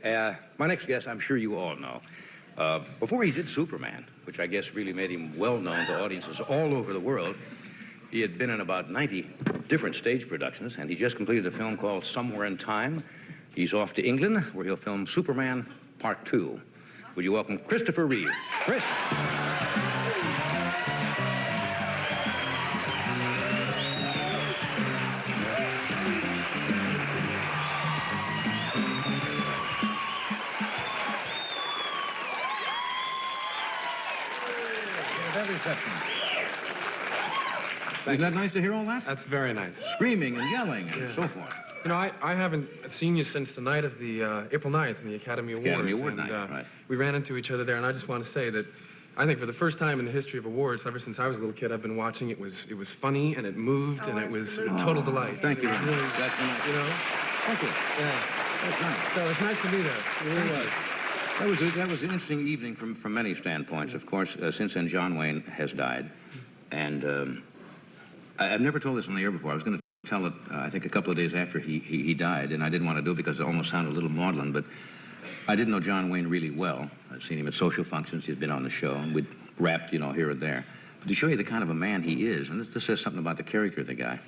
back. My next guest, I'm sure you all know. Before he did Superman, which I guess really made him well-known to audiences all over the world, he had been in about 90 different stage productions, and he just completed a film called Somewhere in Time. He's off to England, where he'll film Superman Part 2. Would you welcome Christopher Reeves? Chris. Isn't that nice to hear all that? That's very nice. Screaming and yelling and so forth. You know, I haven't seen you since the night of the April 9th in the Academy Awards. Academy Award night, right. We ran into each other there, and I just want to say that I think for the first time in the history of awards, ever since I was a little kid, I've been watching. It was funny, and it moved, and it was a total delight. Thank you. Really, That's nice. you know? Thank you. Yeah. That's nice. So it's nice to be there. It really was. That was an interesting evening from many standpoints. Of course, since then, John Wayne has died. And I've never told this on the air before. I was going to tell it, I think, a couple of days after he died, and I didn't want to do it because it almost sounded a little maudlin, but I didn't know John Wayne really well. I'd seen him at social functions. He'd been on the show, and we'd rapped, you know, here and there. But to show you the kind of a man he is, and this says something about the character of the guy,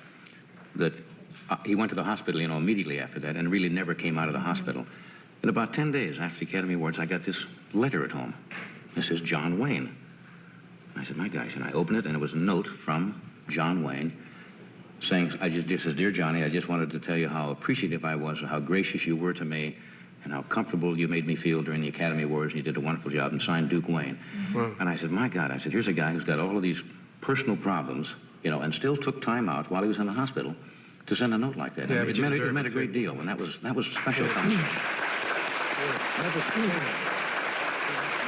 that he went to the hospital, you know, immediately after that, and really never came out of the hospital. In about 10 days after the Academy Awards, I got this letter at home. It says, John Wayne. And I said, my gosh, and I opened it, and it was a note from John Wayne saying, just says, Dear Johnny, I just wanted to tell you how appreciative I was, how gracious you were to me, and how comfortable you made me feel during the Academy Awards, and you did a wonderful job, and signed Duke Wayne. Mm-hmm. And I said, my God, I said, here's a guy who's got all of these personal problems, you know, and still took time out while he was in the hospital to send a note like that. Yeah, it meant a great deal, and that was special time. And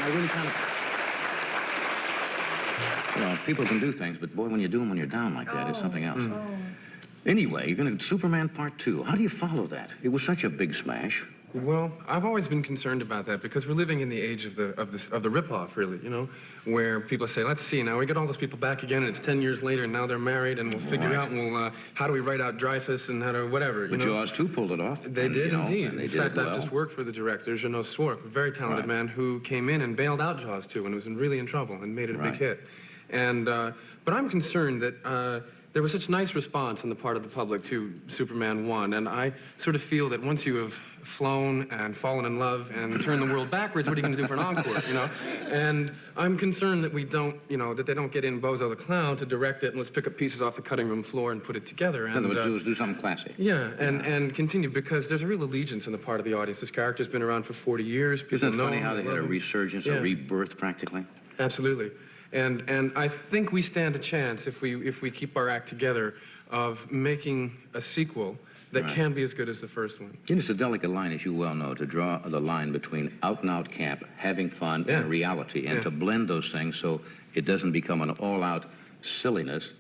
I really kind of, you know, people can do things, but boy, when you do them when you're down like that, it's something else. Anyway, you're going to Superman Part 2. How do you follow that? It was such a big smash. Well, I've always been concerned about that because we're living in the age of the ripoff, really, you know, where people say, let's see, now we get all those people back again, and it's 10 years later, and now they're married, and we'll figure out, and we'll, how do we write out Dreyfus and how to whatever, But Jaws 2 pulled it off. They did, indeed. In fact, I've just worked for the director, Jeannot Swark, a very talented man who came in and bailed out Jaws 2 when it was really in trouble and made it a big hit. And, but I'm concerned that there was such nice response on the part of the public to Superman 1, and I sort of feel that once you have flown and fallen in love and turned the world backwards, what are you going to do for an encore, you know? And I'm concerned that we don't, you know, that they don't get in Bozo the Clown to direct it and let's pick up pieces off the cutting room floor and put it together. And, in other words, do something classy. Yeah, and continue, because there's a real allegiance on the part of the audience. This character's been around for 40 years. People Isn't it know funny how they had a him. resurgence, a rebirth, practically? Absolutely. And I think we stand a chance if we keep our act together of making a sequel that can be as good as the first one. You know, it's a delicate line, as you well know, to draw the line between out-and-out camp, having fun, and reality, and to blend those things so it doesn't become an all-out silliness,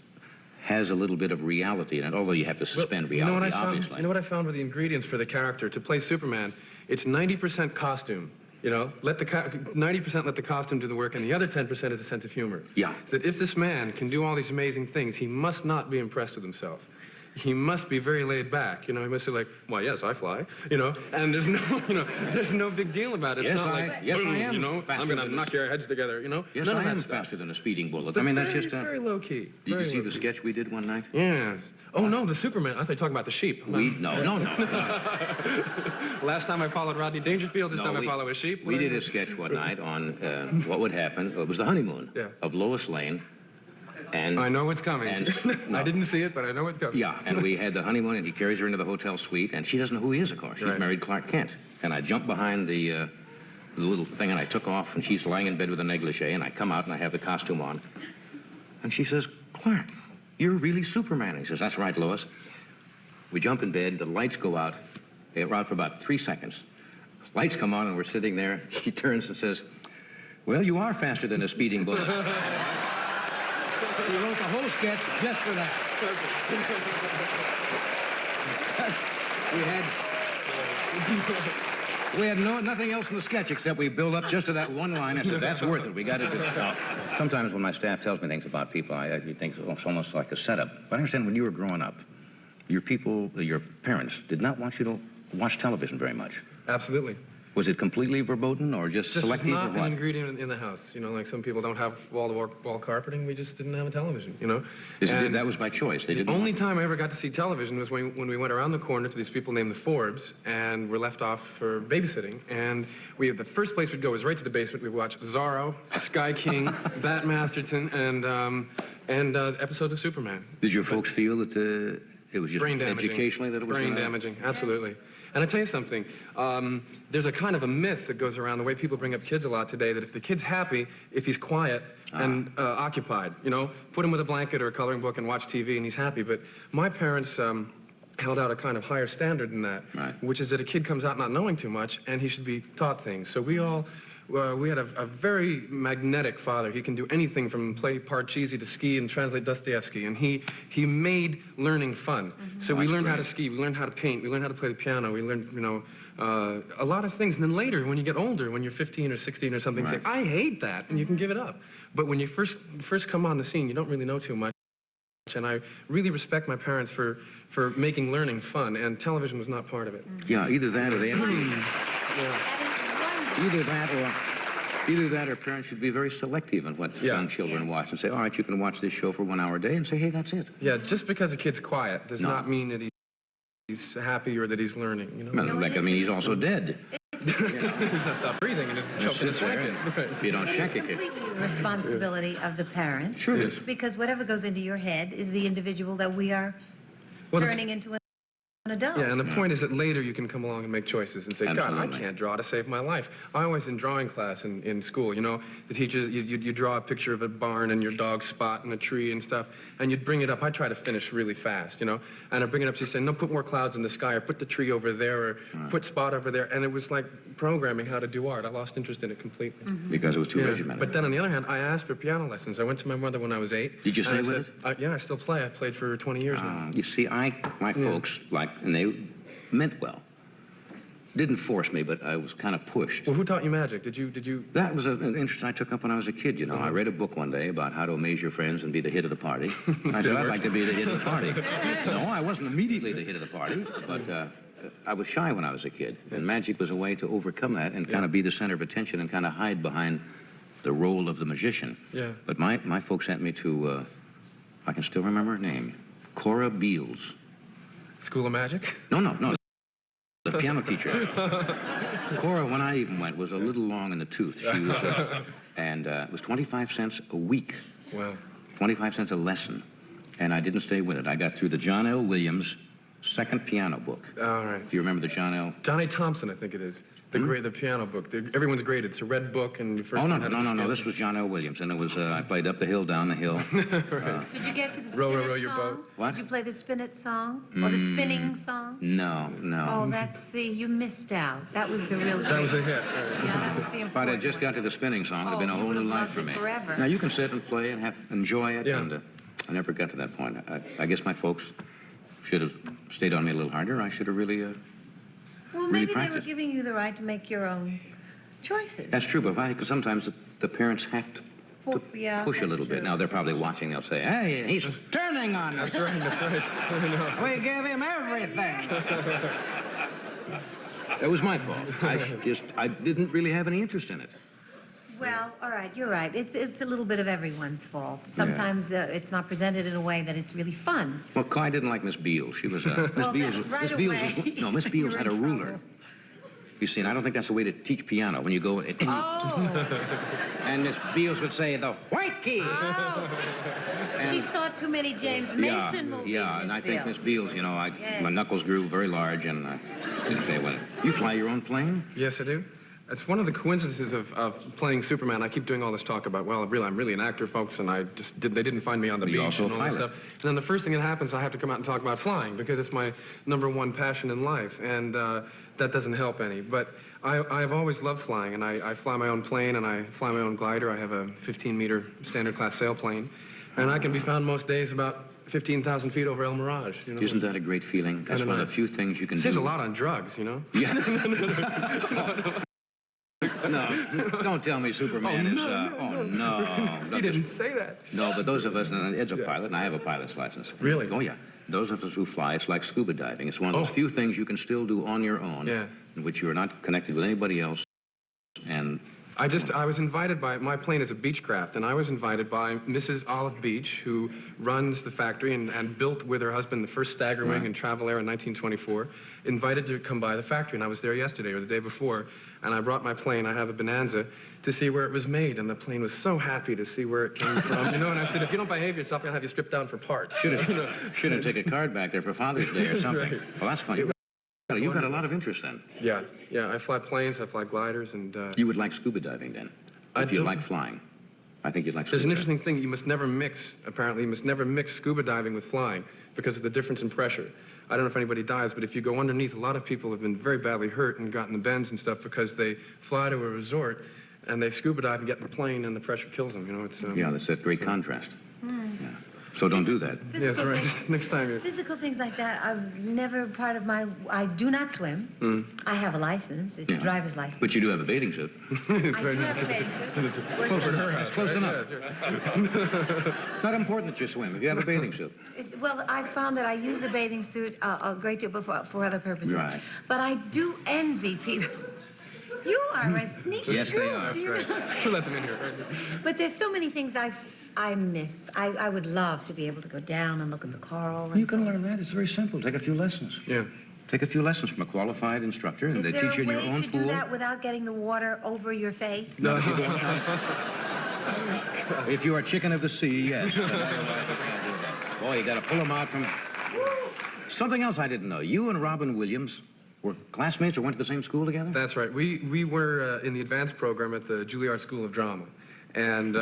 has a little bit of reality in it, although you have to suspend reality, obviously. You know what I found with the ingredients for the character to play Superman? It's 90% costume. You know, 90% let the costume do the work, and the other 10% is a sense of humor. Yeah. That if this man can do all these amazing things, he must not be impressed with himself. He must be very laid back, you know. He must say like, well, yes, I fly, you know. And there's no, you know, there's no big deal about it. It's not like, I am. You know, I'm gonna knock your heads together, you know. Yes, I am faster than a speeding bullet. I mean, that's just very low key. Did you see the sketch we did one night? Yes. Oh no, the Superman. I thought you were talking about the sheep. No. Last time I followed Rodney Dangerfield. This time I follow a sheep. We did a sketch one night on what would happen. It was the honeymoon of Lois Lane. And I know what's coming. And, I didn't see it, but I know what's coming. Yeah, and we had the honeymoon, and he carries her into the hotel suite, and she doesn't know who he is, of course. She's married Clark Kent. And I jumped behind the little thing, and I took off, and she's lying in bed with a negligee, and I come out, and I have the costume on. And she says, Clark, you're really Superman. And he says, that's right, Lois. We jump in bed, the lights go out. They're out for about 3 seconds. Lights come on, and we're sitting there. She turns and says, well, you are faster than a speeding bullet. You wrote the whole sketch just for that. We had nothing else in the sketch except we build up just to that one line. I said, that's worth it. We got to do it. Now, sometimes when my staff tells me things about people, I think it's almost like a setup. But I understand when you were growing up, your parents did not want you to watch television very much. Absolutely. Was it completely verboten or just Just was selective or not an what? ingredient in the house. You know, like some people don't have wall-to-wall carpeting. We just didn't have a television, you know? That was by choice. They The didn't only want- time I ever got to see television was when we went around the corner to these people named the Forbes and were left off for babysitting. And the first place we'd go was right to the basement. We'd watch Zorro, Sky King, Bat Masterton, and episodes of Superman. Did your folks feel that it was just Brain damaging. educationally that it was brain gonna- damaging, absolutely. And I tell you something, there's a kind of a myth that goes around the way people bring up kids a lot today that if the kid's happy, if he's quiet and occupied, you know, put him with a blanket or a coloring book and watch TV and he's happy. But my parents held out a kind of higher standard than that, Right. which is that a kid comes out not knowing too much and he should be taught things. So we had a very magnetic father. He can do anything from play Parcheesi to ski and translate Dostoevsky. And he made learning fun. So we That's learned how great. to ski, we learned how to paint, we learned how to play the piano, we learned, you know, a lot of things. And then later, when you get older, when you're 15 or 16 or something, Right. say, I hate that, and you can give it up. But when you first come on the scene, you don't really know too much. And I really respect my parents for making learning fun, and television was not part of it. Yeah, either that or they have... Yeah. Either that or parents should be very selective in what Yeah. young children Yes. watch and say, all right, you can watch this show for 1 hour a day, and say, hey, that's it. Yeah, just because a kid's quiet does No. not mean that he's happy or that he's learning, you know? No, No, like, it I mean, is he's also dead. He's gonna stop breathing and just Just choke in a sits there. second. If you don't It is check it. completely the responsibility of the parent. Sure it is. Because whatever goes into your head is the individual that we are Well, the- turning into an adult. Yeah, and the point is that later you can come along and make choices and say, God, I Absolutely. can't draw to save my life. I always, in drawing class in school, you know, the teachers, you draw a picture of a barn and your dog Spot and a tree and stuff, and you'd bring it up. I try to finish really fast, you know, and I'd bring it up, she'd say, no, put more clouds in the sky, or put the tree over there, or put Spot over there, and it was like programming how to do art. I lost interest in it completely. Because it was too Yeah. regimented. But then on the other hand, I asked for piano lessons. I went to my mother when I was 8. Did you and I stay with said, yeah, I still play. I've played for 20 years now. You see, my folks, and they meant well. Didn't force me, but I was kind of pushed. Well, who taught you magic? Did you? That was an interest I took up when I was a kid, you know. I read a book one day about how to amaze your friends and be the hit of the party. I said, I'd like to be the hit of the party. No, I wasn't immediately the hit of the party, but I was shy when I was a kid. And magic was a way to overcome that and kind of be the center of attention and kind of hide behind the role of the magician. Yeah. But my folks sent me to, I can still remember her name, Cora Beals. School of Magic? No. The piano teacher. Cora, when I even went, was a little long in the tooth. She was, it was 25 cents a week, Wow. 25 cents a lesson. And I didn't stay with it. I got through the John L. Williams second piano book. All right. Do you remember the John L.? Johnny Thompson, I think it is. The piano book. Everyone's graded. It's a red book, and you first. Oh, no. one had a scale. This was John L. Williams. And it was, I played up the hill, down the hill. Did you get to the Row, row, spin row it your song? boat. What? Did you play the spin it song? Or the spinning song? No. Oh, you missed out. That was the real That was a great- hit. Right. Yeah, that was the If important I'd just got to the spinning song, it'd have been a Oh, you whole new would've life loved for it me. forever. Now, you can sit and play and enjoy it. Yeah. And I never got to that point. I guess my folks should have stayed on me a little harder. I should have really... Well, really maybe they were practice. giving you the right to make your own choices. That's true, but because sometimes the parents have to Yeah, push a that's little bit. true. Now, they're probably watching. They'll say, hey, he's turning on us. That's right. That's right. I know. We give him everything. That was my fault. I didn't really have any interest in it. Well, all right, you're right. It's a little bit of everyone's fault. Sometimes it's not presented in a way that it's really fun. Well, I didn't like Miss Beals. She was Miss Well, Beals. then, right Miss Beals away, no, Miss Beals you're had a in ruler. trouble. You see, and I don't think that's the way to teach piano. When you go, Oh, and Miss Beals would say the white key. oh. She saw too many James Mason movies, Yeah, and I think Beale. Miss Beals, you know, Yes. my knuckles grew very large, and I just didn't stay with it. You fly your own plane? Yes, I do. It's one of the coincidences of playing Superman. I keep doing all this talk about, well, I'm really an actor, folks, and they didn't find me on the But you're beach also and a all that pilot. stuff. And then the first thing that happens, I have to come out and talk about flying because it's my #1 passion in life, and that doesn't help any. But I've always loved flying, and I fly my own plane, and I fly my own glider. I have a 15-meter standard class sailplane, and I can be found most days about 15,000 feet over El Mirage. You know? Isn't that a great feeling? That's Kinda one of the nice. few things you can Saves do. a lot on drugs, you know? Yeah. No, don't tell me Superman is. No. He didn't say that. No, but those of us, and Ed's a pilot, and I have a pilot's license. Really? Oh, yeah. Those of us who fly, it's like scuba diving. It's one of those few things you can still do on your own. Yeah. in which you are not connected with anybody else, and I was invited by, my plane is a Beechcraft, and I was invited by Mrs. Olive Beach, who runs the factory and built with her husband the first Stagger Wing in Travel Air in 1924, invited to come by the factory, and I was there yesterday or the day before, and I brought my plane, I have a Bonanza, to see where it was made, and the plane was so happy to see where it came from, you know, and I said, if you don't behave yourself, I'll have you stripped down for parts. should have taken a card back there for Father's Day or something. Right. Well, that's funny. You've got a lot of interest then. Yeah, I fly planes, I fly gliders, and... You would like scuba diving then, if you don't- like flying. I think you'd like There's scuba an diving. interesting thing, you must never mix, apparently, you must never mix scuba diving with flying because of the difference in pressure. I don't know if anybody dies, but if you go underneath, a lot of people have been very badly hurt and gotten the bends and stuff because they fly to a resort and they scuba dive and get in the plane and the pressure kills them, you know, it's... Yeah, that's that great contrast. Yeah. So don't do that. Yeah, that's right. Next time you... Physical things like that, I've never part of my, I do not swim. I have a license, it's a driver's license. But you do have a bathing suit. I do have a bathing suit. Close her enough. house, Close right? enough. Yeah, It's not important that you swim if you have a bathing suit. Well, I found that I use the bathing suit a great deal for other purposes. Right. But I do envy people. You are a sneaky Yes, they girl, are. you That's know? right. We'll let them in here. But there's so many things I miss. I would love to be able to go down and look at the coral. And You can so learn that. It's very simple. Take a few lessons. Yeah. Take a few lessons from a qualified instructor, and Is they there teach you a in your way own to pool. do that without getting the water over your face? No, if you are chicken of the sea, yes. Boy, you got to pull them out from... Something else I didn't know. You and Robin Williams were classmates or went to the same school together? That's right. We were in the advanced program at the Juilliard School of Drama. And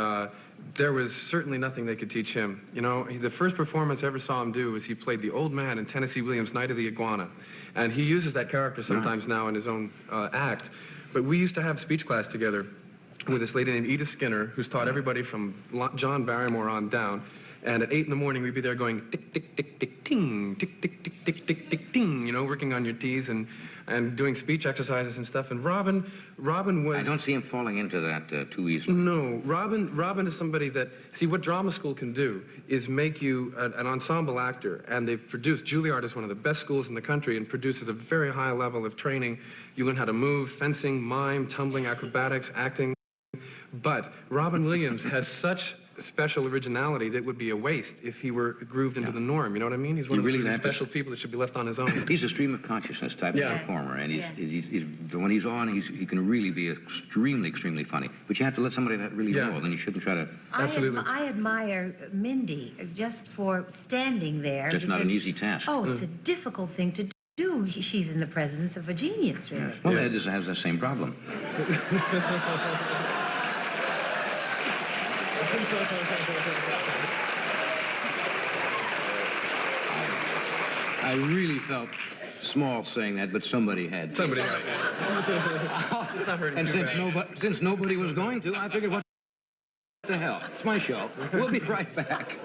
there was certainly nothing they could teach him. You know, the first performance I ever saw him do was he played the old man in Tennessee Williams' Night of the Iguana. And he uses that character sometimes now in his own act. But we used to have speech class together with this lady named Edith Skinner, who's taught everybody from John Barrymore on down. And at 8 in the morning, we'd be there going tick, tick, tick, tick, ting, tick, tick, tick, tick, tick, tick, ting, you know, working on your T's and doing speech exercises and stuff. And Robin was... I don't see him falling into that too easily. No, Robin is somebody that, see, what drama school can do is make you an ensemble actor, and they've produced, Juilliard is one of the best schools in the country and produces a very high level of training. You learn how to move, fencing, mime, tumbling, acrobatics, acting. But Robin Williams has such special originality that would be a waste if he were grooved into the norm, you know what I mean? He's one of really those have to- special people that should be left on his own. He's a stream of consciousness type of Yeah. performer, and Yes. he's when he's on, he can really be extremely, extremely funny. But you have to let somebody that really Yeah. know, then you shouldn't try to... Absolutely. I admire Mindy just for standing there. That's not an because- easy task. Oh, it's a difficult thing to do. She's in the presence of a genius, really. Well, Yeah. Ed has the same problem. I really felt small saying that, but somebody had. Somebody might. It's not hurting And too bad. since nobody was going to, I figured, what the hell? It's my show. We'll be right back.